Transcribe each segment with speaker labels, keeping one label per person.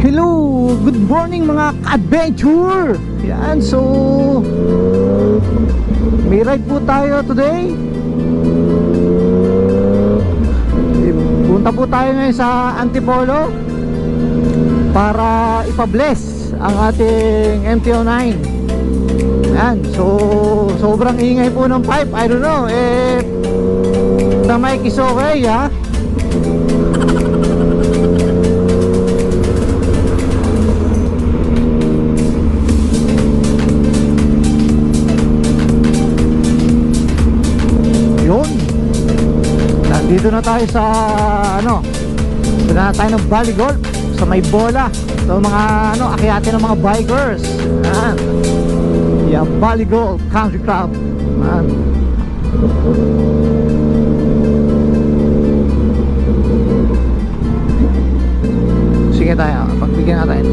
Speaker 1: Hello, good morning mga ka-adventure. Yan, so may ride po tayo today. Punta po tayo ngayon sa Antipolo para ipa-bless ang ating MT-09. Yan, so sobrang ingay po ng pipe. I don't know, the mic is okay, ha? Dito na tayo sa dito na tayo ng Valley Golf sa may bola. So mga akyatin ng mga bikers. Yan. Yeah, Valley Golf Country Club. Yan. Sige tayo, pagbigyan natin.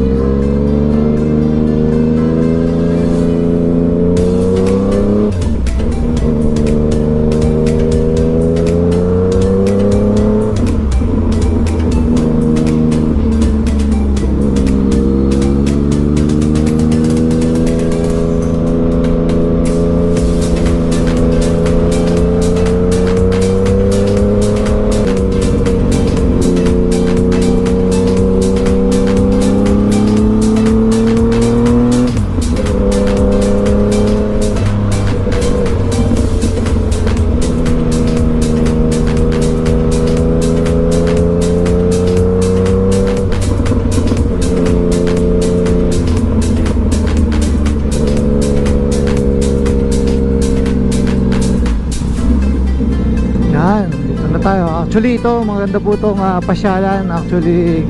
Speaker 1: Actually ito, maganda po itong pasyalan. Actually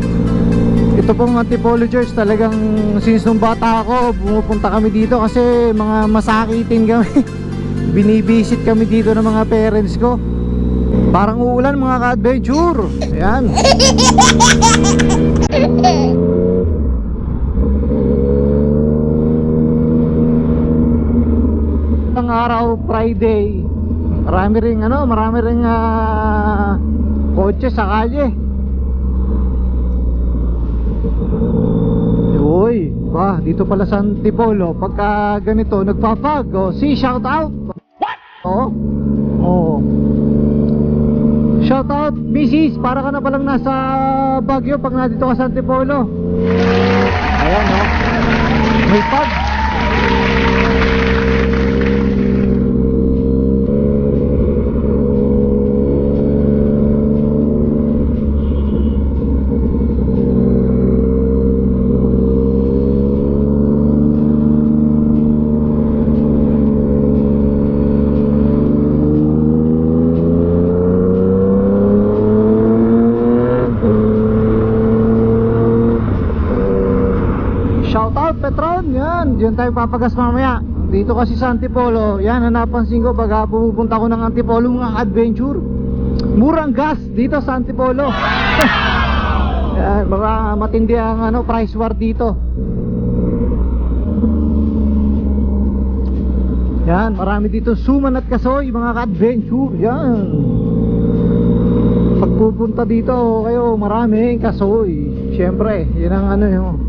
Speaker 1: ito pong Antipolo Church, talagang since nung bata ako pumupunta kami dito kasi mga masakitin kami. Binibisit kami dito ng mga parents ko. Parang uulan mga ka-adventure. Ayan. Ang araw Friday, marami ring kotse sa kalye. Uy, dito pala sa Antipolo pagka ganito nagpa-fog. See, shout out. What? Shout out, Mrs. Para ka na palang nasa Baguio pag nandito ka sa Antipolo. Ayan, may fog. Petron, yan, diyan tayo papagas mamaya. Dito kasi sa Antipolo, yan ang napansin ko pag pupunta ko ng Antipolo mga adventure. Murang gas dito sa Antipolo. Yan, matindi ang price war dito. Yan, marami dito suman at kasoy mga ka-adventure. Yan. Pag pupunta dito kayo, maraming kasoy. Siyempre, yan ang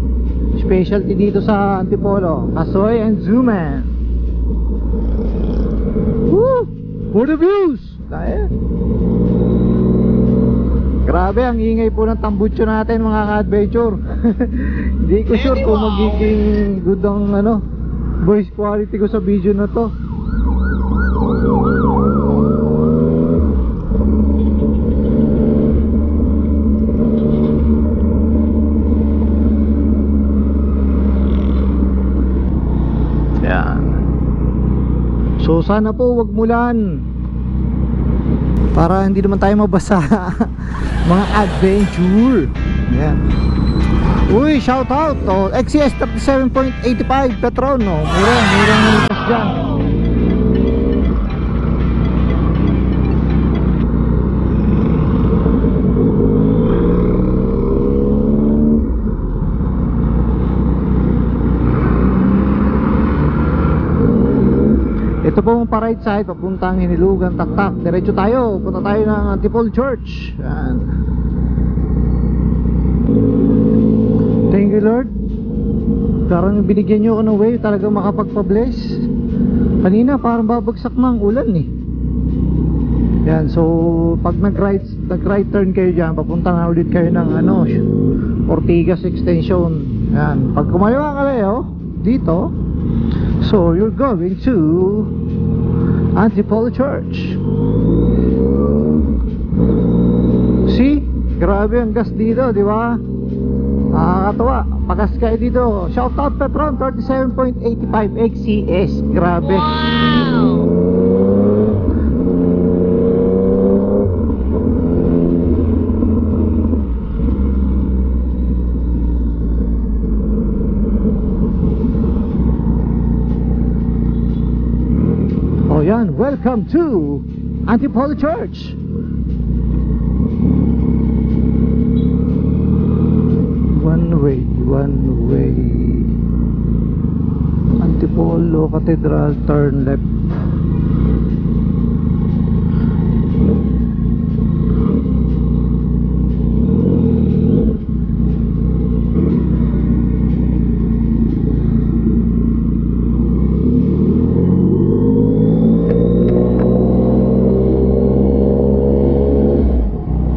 Speaker 1: specialty dito sa Antipolo, kasoy and zuman. Woo! For the views! Grabe, ang ingay po ng tambutso natin mga ka-adventure. Hindi ko sure kung magiging good ang voice quality ko sa video na to. So sana po wag mulan para hindi naman tayo mabasa. Mga adventure. Yan. Uy, shout out XCS 37.85 Petron, murang nilipas dyan. Ito po ang pa-right side papuntang Hinilugan, Taktak. Diretso tayo, punta tayo ng Antipolo Church. Yan. Ito you Lord. Parang binigyan nyo ako ng way talagang makapagpa-bless. Kanina parang babagsak na ang ulan eh. Yan, so pag nag-right turn kayo dyan, papunta na ulit kayo ng Ortigas Extension. Yan, pag kumaliwa ka kayo dito, so you're going to Antipolo Church. See? Grabe ang gas dito, di ba? Nakakatawa. Pagas kayo dito. Shoutout Petron 37.85 XCS. Grabe. Wow! Oh yan, welcome to Antipolo Church. One way Antipolo Cathedral, turn left.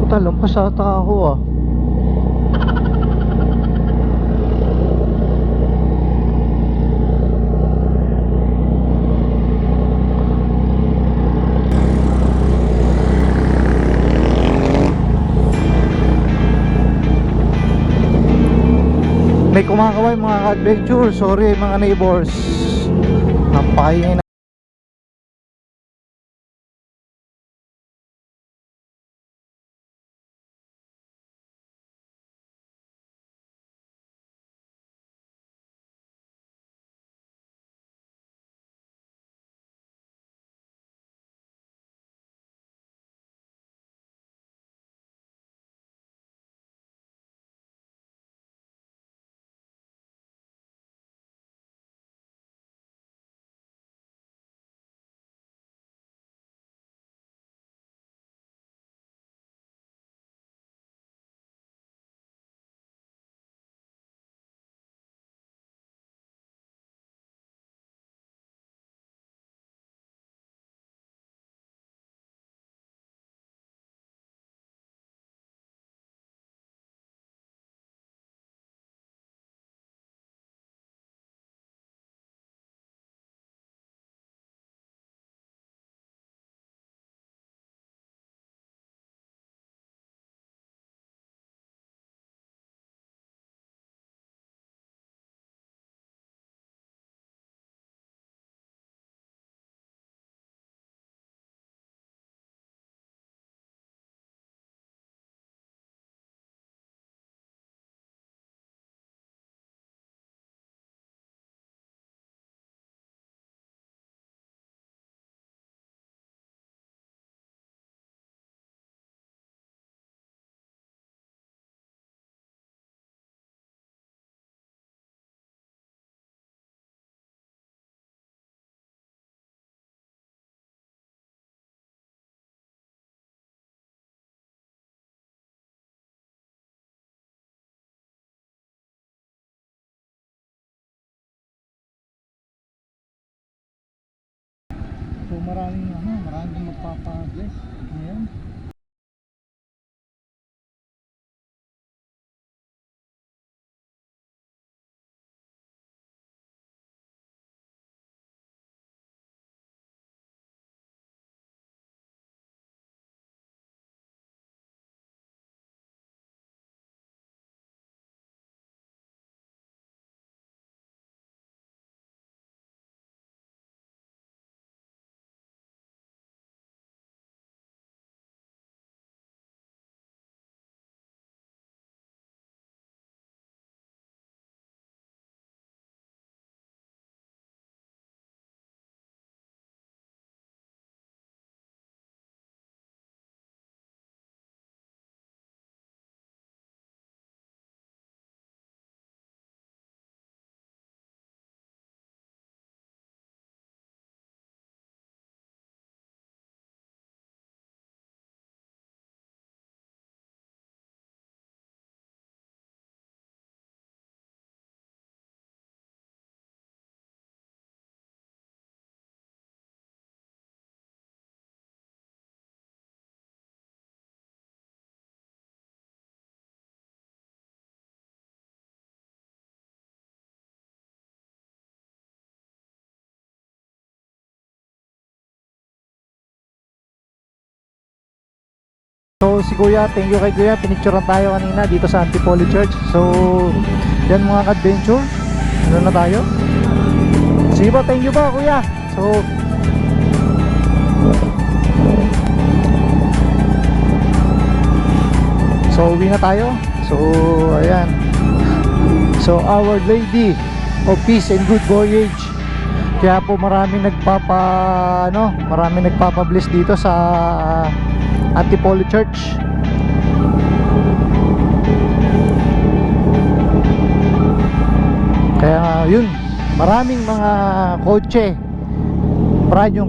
Speaker 1: Puta, lampas ata ako ah. May kumakaway mga ka-adventure. Sorry mga neighbors. Napakaingay na. So maraming magpapa-bless ngayon. si Kuya. Thank you kay Kuya, pinicturean tayo kanina dito sa Antipolo Church. So yan mga ka-adventure, ano na tayo? Sige po, thank you po Kuya. So uwi na tayo. So ayan. So Our Lady of Peace and Good Voyage. Kaya po maraming nagpapa-bless dito sa Antipolo Church. Kaya yun, maraming mga kotse brand new,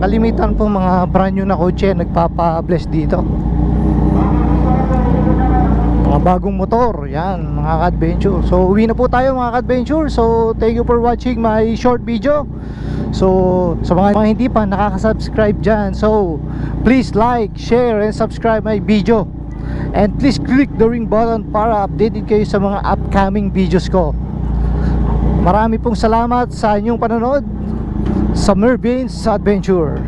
Speaker 1: kalimitan po mga brand new na kotse nagpapa-bless dito. Mga bagong motor, yan mga ka-adventure. So uwi na po tayo mga ka-adventure. So thank you for watching my short video. So sa mga hindi pa nakaka-subscribe dyan, so please like, share and subscribe my video. And please click the ring button para updated kayo sa mga upcoming videos ko. Marami pong salamat sa inyong panonood sa Mervin's Adventure.